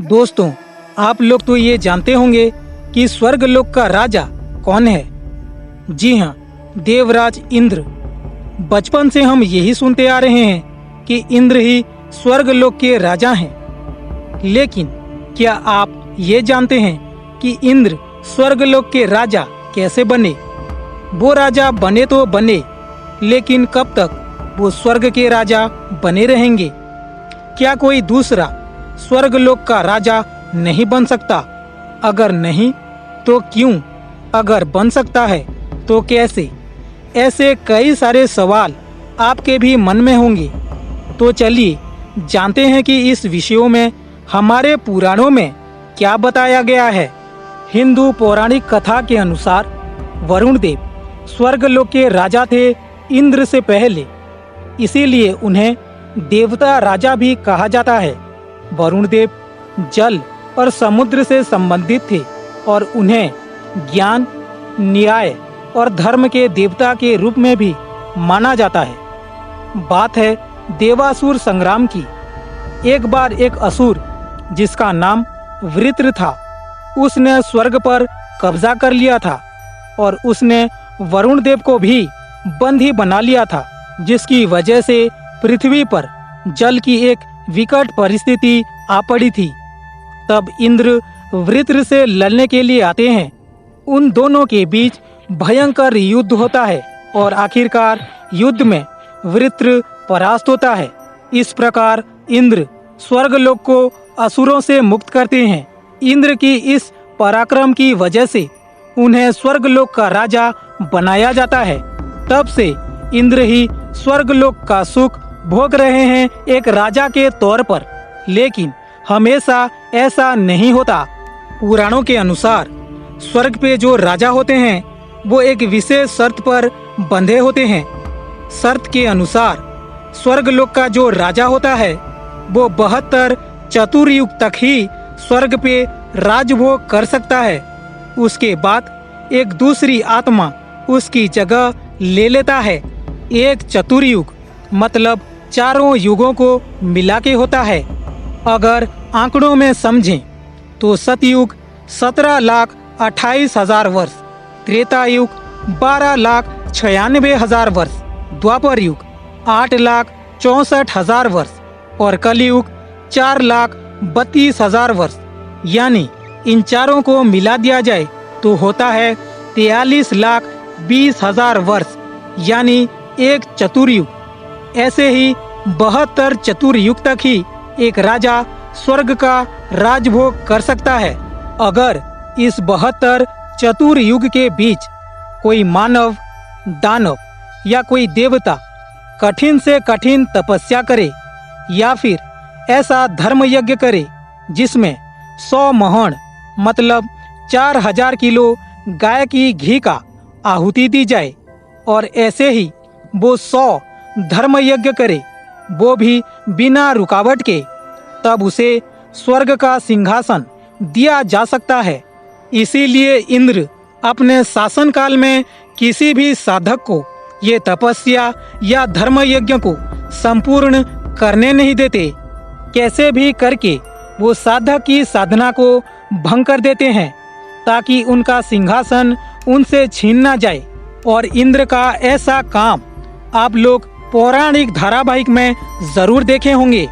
दोस्तों, आप लोग तो ये जानते होंगे कि स्वर्गलोक का राजा कौन है। जी हाँ, देवराज इंद्र। बचपन से हम यही सुनते आ रहे हैं कि इंद्र ही स्वर्गलोक के राजा हैं। लेकिन क्या आप ये जानते हैं कि इंद्र स्वर्गलोक के राजा कैसे बने? वो राजा बने तो बने, लेकिन कब तक वो स्वर्ग के राजा बने रहेंगे? क्या कोई दूसरा स्वर्गलोक का राजा नहीं बन सकता? अगर नहीं तो क्यों? अगर बन सकता है तो कैसे? ऐसे कई सारे सवाल आपके भी मन में होंगे। तो चलिए जानते हैं कि इस विषयों में हमारे पुराणों में क्या बताया गया है। हिंदू पौराणिक कथा के अनुसार वरुण देव स्वर्गलोक के राजा थे इंद्र से पहले, इसीलिए उन्हें देवता राजा भी कहा जाता है। वरुण देव जल और समुद्र से संबंधित थे और उन्हें ज्ञान, न्याय और धर्म के देवता के रूप में भी माना जाता है। बात है देवासुर संग्राम की। एक बार एक असुर जिसका नाम वृत्र था, उसने स्वर्ग पर कब्जा कर लिया था और उसने वरुण देव को भी बंदी बना लिया था, जिसकी वजह से पृथ्वी पर जल की एक विकट परिस्थिति आ पड़ी थी। तब इंद्र वृत्र से लड़ने के लिए आते हैं। उन दोनों के बीच भयंकर युद्ध होता है और आखिरकार युद्ध में वृत्र परास्त होता है। इस प्रकार इंद्र स्वर्गलोक को असुरों से मुक्त करते हैं। इंद्र की इस पराक्रम की वजह से उन्हें स्वर्गलोक का राजा बनाया जाता है। तब से इंद्र ही स्वर्गलोक का सुख भोग रहे हैं एक राजा के तौर पर। लेकिन हमेशा ऐसा नहीं होता। पुराणों के अनुसार स्वर्ग पे जो राजा होते हैं वो एक विशेष शर्त पर बंधे होते हैं। शर्त के अनुसार स्वर्गलोक का जो राजा होता है वो 72 चतुर्युग तक ही स्वर्ग पे राजभोग कर सकता है। उसके बाद एक दूसरी आत्मा उसकी जगह ले लेता है। एक चतुर्युग मतलब चारों युगों को मिला के होता है। अगर आंकड़ों में समझें तो सतयुग 17,28,000 वर्ष, त्रेता युग 12,96,000 वर्ष, द्वापर युग 8,64,000 वर्ष और कलयुग 4,32,000 वर्ष। यानी इन चारों को मिला दिया जाए तो होता है 43,20,000 वर्ष, यानी एक चतुर्युग। ऐसे ही 72 चतुर्युग तक ही एक राजा स्वर्ग का राजभोग कर सकता है। अगर इस 72 चतुर्युग के बीच कोई मानव, दानव या कोई देवता कठिन से कठिन तपस्या करे या फिर ऐसा धर्म यज्ञ करे जिसमें 100 महण मतलब 4000 किलो गाय की घी का आहुति दी जाए और ऐसे ही वो 100 धर्म यज्ञ करे, वो भी बिना रुकावट के, तब उसे स्वर्ग का सिंहासन दिया जा सकता है। इसीलिए इंद्र अपने शासन काल में किसी भी साधक को ये तपस्या या धर्म यज्ञ को संपूर्ण करने नहीं देते। कैसे भी करके वो साधक की साधना को भंग कर देते हैं ताकि उनका सिंहासन उनसे छीन न जाए। और इंद्र का ऐसा काम आप लोग पौराणिक धारावाहिक में जरूर देखे होंगे।